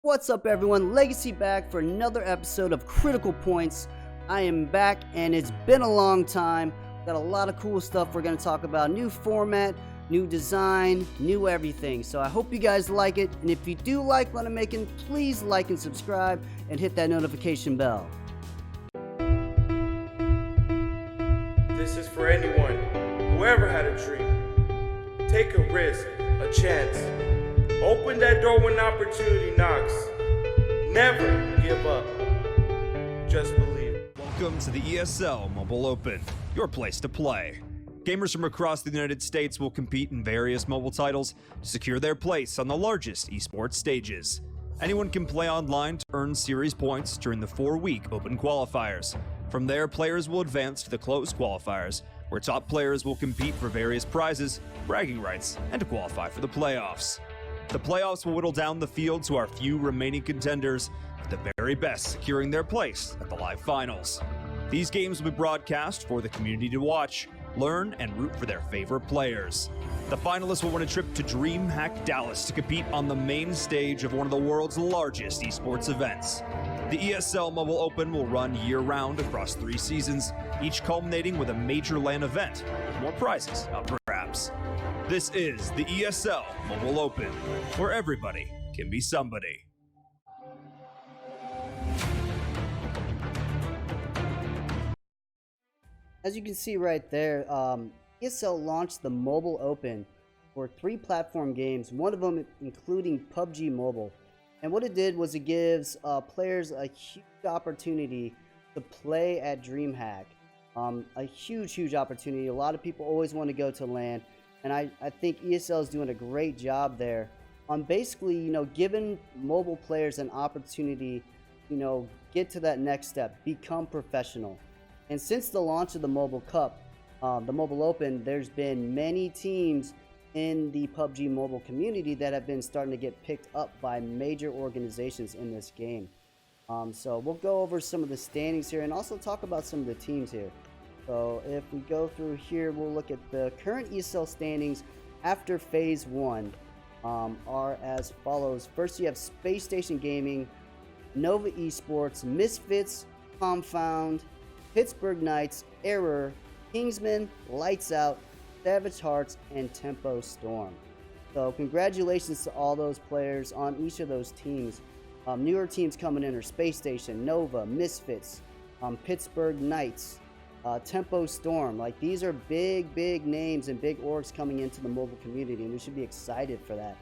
What's up, everyone? Legacy back for another episode of Critical Points. I am back, and it's been a long time. Got a lot of cool stuff we're going to talk about. New format, new design, new everything. So I hope you guys like it. And if you do like what I'm making, please like and subscribe and hit that notification bell. This is for anyone who ever had a dream. Take a risk, a chance. Open that door when opportunity knocks. Never give up. Just believe. Welcome to the ESL Mobile Open, your place to play. Gamers from across the United States will compete in various mobile titles to secure their place on the largest esports stages. Anyone can play online to earn series points during the 4-week open qualifiers. From there, players will advance to the closed qualifiers, where top players will compete for various prizes, bragging rights, and to qualify for the playoffs. The playoffs will whittle down the field to our few remaining contenders, with the very best securing their place at the live finals. These games will be broadcast for the community to watch, learn, and root for their favorite players. The finalists will win a trip to DreamHack Dallas to compete on the main stage of one of the world's largest esports events. The ESL Mobile Open will run year-round across 3 seasons, each culminating with a major LAN event with more prizes up for grabs. This is the ESL Mobile Open, where everybody can be somebody. As you can see right there, ESL launched the Mobile Open for 3 platform games, one of them including PUBG Mobile. And what it did was it gives players a huge opportunity to play at DreamHack. A huge opportunity. A lot of people always want to go to LAN, and I think ESL is doing a great job there on basically, giving mobile players an opportunity, get to that next step, become professional. And since the launch of the Mobile Cup, the Mobile Open, there's been many teams in the PUBG Mobile community that have been starting to get picked up by major organizations in this game. So we'll go over some of the standings here and also talk about some of the teams here. So if we go through here, we'll look at the current ESL standings after Phase 1 are as follows. First, you have Space Station Gaming, Nova Esports, Misfits, Confound, Pittsburgh Knights, Error, Kingsman, Lights Out, Savage Hearts, and Tempo Storm. So congratulations to all those players on each of those teams. Newer teams coming in are Space Station, Nova, Misfits, Pittsburgh Knights, Tempo Storm. Like, these are big names and big orgs coming into the mobile community, and we should be excited for that.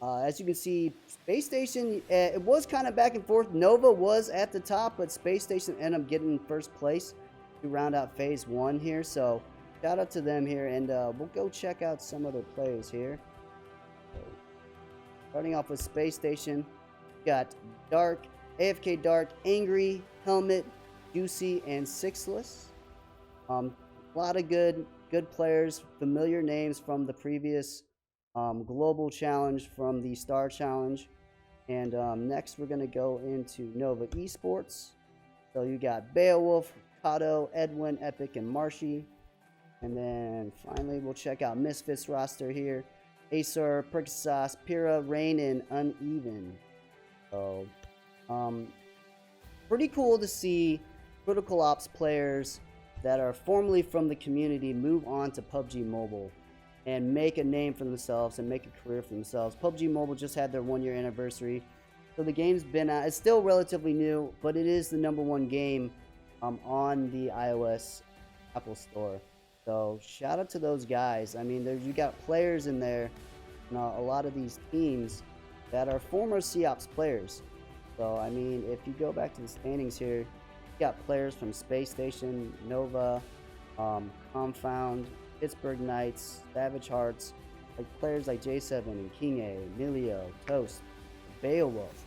As you can see, Space Station, it was kind of back and forth. Nova was at the top, but Space Station ended up getting first place to round out Phase 1 here. So shout out to them here, and we'll go check out some of their plays here. So, starting off with Space Station, we got Dark, AFK Dark, Angry, Helmet, Juicy, and Sixless. A lot of good players, familiar names from the previous Global Challenge, from the Star Challenge. And next we're going to go into Nova Esports. So you got Beowulf, Kato, Edwin, Epic, and Marshy. And then finally we'll check out Misfits roster here. Acer, Perksauce, Pyrrha, Rain, and Uneven. So pretty cool to see Critical Ops players that are formerly from the community move on to PUBG Mobile and make a name for themselves and make a career for themselves. PUBG Mobile just had their 1-year anniversary, so the game's been out. It's still relatively new, but it is the #1 game on the iOS Apple Store. So shout out to those guys. I mean, you got players in there, a lot of these teams that are former COPS players. So I mean, if you go back to the standings here, you got players from Space Station, Nova, Confound, Pittsburgh Knights, Savage Hearts, like players like J7 and King A, Milio, Toast, Beowulf.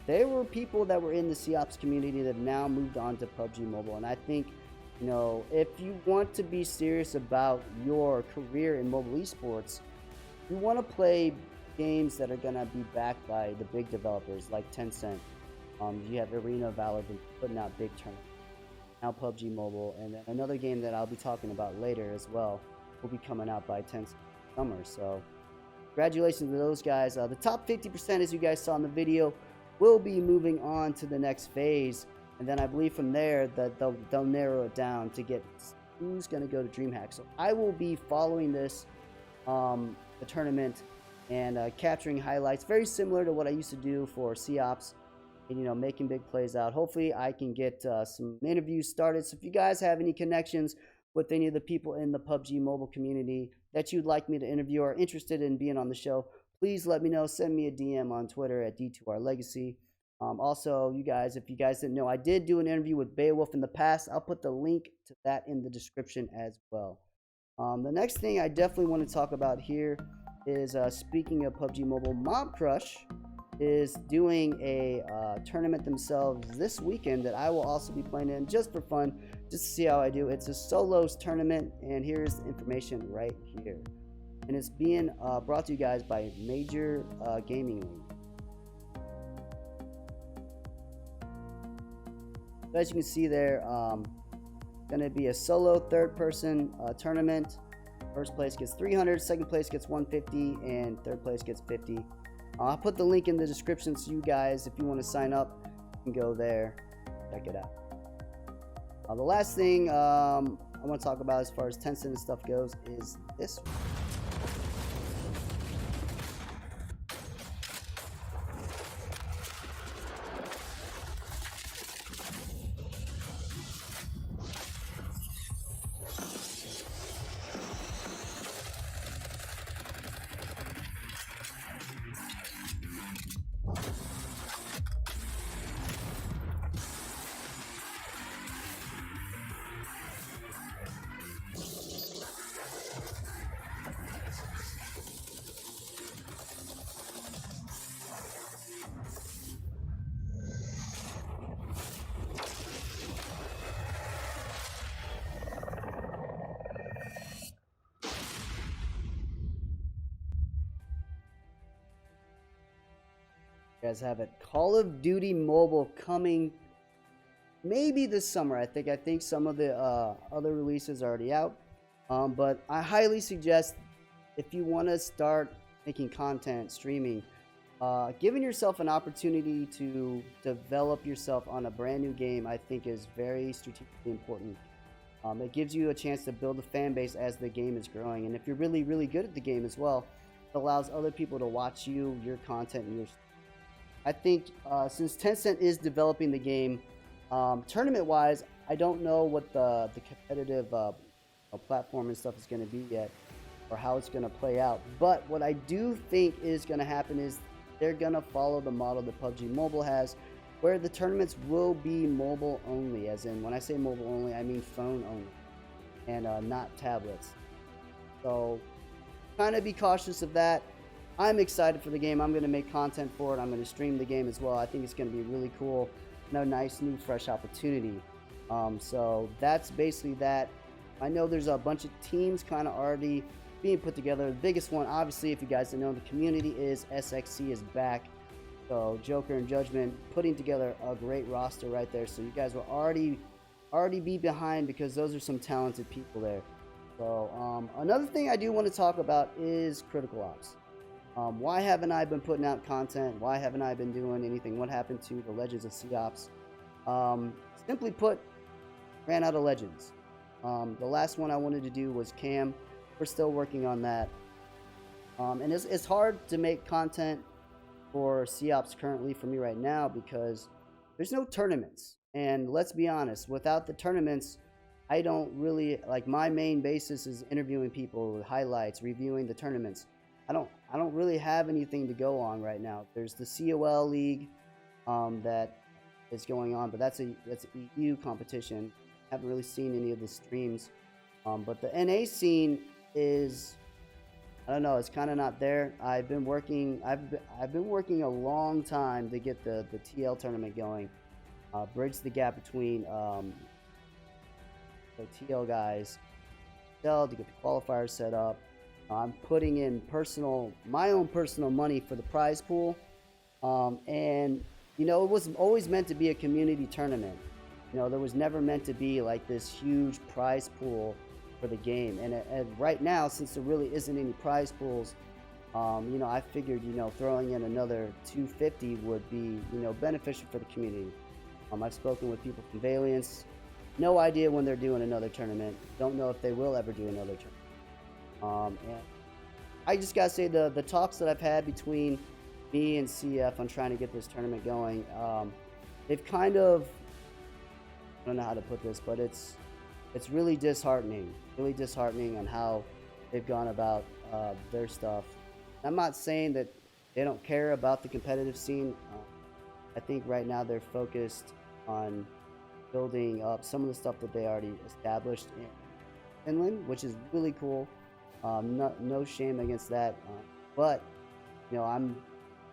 They were people that were in the COPS community that have now moved on to PUBG Mobile. And I think, if you want to be serious about your career in mobile esports, you want to play games that are going to be backed by the big developers like Tencent. You have Arena, Valor been putting out big tournaments. Now PUBG Mobile, and then another game that I'll be talking about later as well will be coming out by 10th summer. So congratulations to those guys. The top 50%, as you guys saw in the video, will be moving on to the next phase, and then I believe from there that they'll narrow it down to get who's going to go to DreamHack. So I will be following this the tournament and capturing highlights, very similar to what I used to do for COPS, and, you know, making big plays out. Hopefully I can get some interviews started. So if you guys have any connections with any of the people in the PUBG mobile community that you'd like me to interview or interested in being on the show, please let me know. Send me a DM on Twitter at D2RLegacy. Also, you guys, if you guys didn't know, I did do an interview with Beowulf in the past. I'll put the link to that in the description as well. The next thing I definitely want to talk about here is, speaking of PUBG Mobile, Mobcrush is doing a tournament themselves this weekend that I will also be playing in just for fun, just to see how I do. It's a solos tournament, and here's the information right here. And it's being brought to you guys by Major Gaming League. As you can see there, going to be a solo third-person tournament. First place gets 300, second place gets 150, and third place gets 50. I'll put the link in the description so you guys, if you want to sign up, you can go there, check it out. The last thing I want to talk about as far as Tencent and stuff goes is this. You guys have it. Call of Duty Mobile coming maybe this summer. I think some of the other releases are already out. But I highly suggest, if you want to start making content, streaming, giving yourself an opportunity to develop yourself on a brand new game, I think is very strategically important. It gives you a chance to build a fan base as the game is growing. And if you're really, really good at the game as well, it allows other people to watch you, your content, and your... I think since Tencent is developing the game, tournament-wise, I don't know what the competitive platform and stuff is going to be yet, or how it's going to play out. But what I do think is going to happen is they're going to follow the model that PUBG Mobile has, where the tournaments will be mobile only. As in, when I say mobile only, I mean phone only, and not tablets. So kind of be cautious of that. I'm excited for the game. I'm going to make content for it. I'm going to stream the game as well. I think it's going to be really cool. A nice, new, fresh opportunity. So that's basically that. I know there's a bunch of teams kind of already being put together. The biggest one, obviously, if you guys don't know, the community is SXC is back. So Joker and Judgment putting together a great roster right there. So you guys will already be behind, because those are some talented people there. So another thing I do want to talk about is Critical Ops. Why haven't I been putting out content? Why haven't I been doing anything? What happened to the Legends of COPS? Simply put, ran out of Legends. The last one I wanted to do was Cam. We're still working on that. And it's hard to make content for COPS currently for me right now, because there's no tournaments. And let's be honest, without the tournaments, I don't really, like, my main basis is interviewing people with highlights, reviewing the tournaments. I don't really have anything to go on right now. There's the COL League that is going on, but that's an EU competition. Haven't really seen any of the streams. But the NA scene is, I don't know, it's kind of not there. I've been working a long time to get the TL tournament going. Bridge the gap between the TL guys, to get the qualifiers set up. I'm putting in my own personal money for the prize pool. And, you know, it was always meant to be a community tournament. You know, there was never meant to be like this huge prize pool for the game. And right now, since there really isn't any prize pools, You know, I figured, you know, throwing in another 250 would be, you know, beneficial for the community. I've spoken with people from Valiance. No idea when they're doing another tournament. Don't know if they will ever do another tournament. And I just gotta say the talks that I've had between me and CF on trying to get this tournament going, they've kind of, I don't know how to put this, but it's really disheartening on how they've gone about their stuff. I'm not saying that they don't care about the competitive scene. I think right now they're focused on building up some of the stuff that they already established in Finland, which is really cool. No shame against that. But, you know,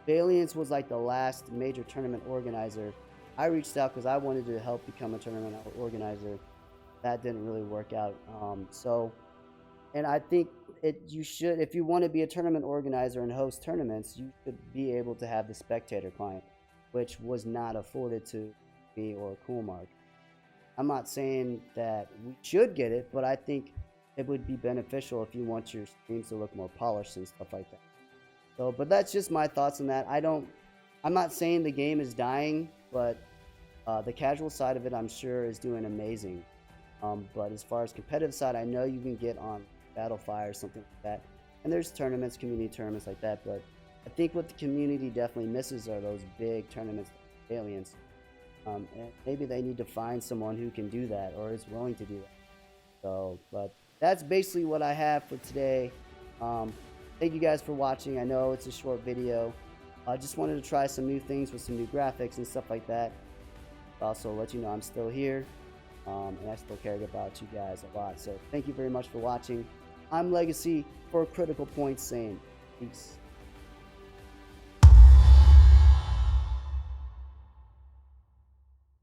Valiance was like the last major tournament organizer. I reached out because I wanted to help become a tournament organizer. That didn't really work out. And I think you should, if you want to be a tournament organizer and host tournaments, you should be able to have the spectator client, which was not afforded to me or Coolmark. I'm not saying that we should get it, but I think it would be beneficial if you want your streams to look more polished and stuff like that. So, but that's just my thoughts on that. I'm not saying the game is dying, but the casual side of it, I'm sure, is doing amazing. But as far as competitive side, I know you can get on Battlefire or something like that, and there's tournaments, community tournaments like that. But I think what the community definitely misses are those big tournaments, like Aliens. And maybe they need to find someone who can do that or is willing to do that. So, but that's basically what I have for today. Thank you guys for watching. I know it's a short video. I just wanted to try some new things with some new graphics and stuff like that. Also let you know I'm still here, and I still care about you guys a lot. So thank you very much for watching. I'm Legacy for Critical Points saying peace.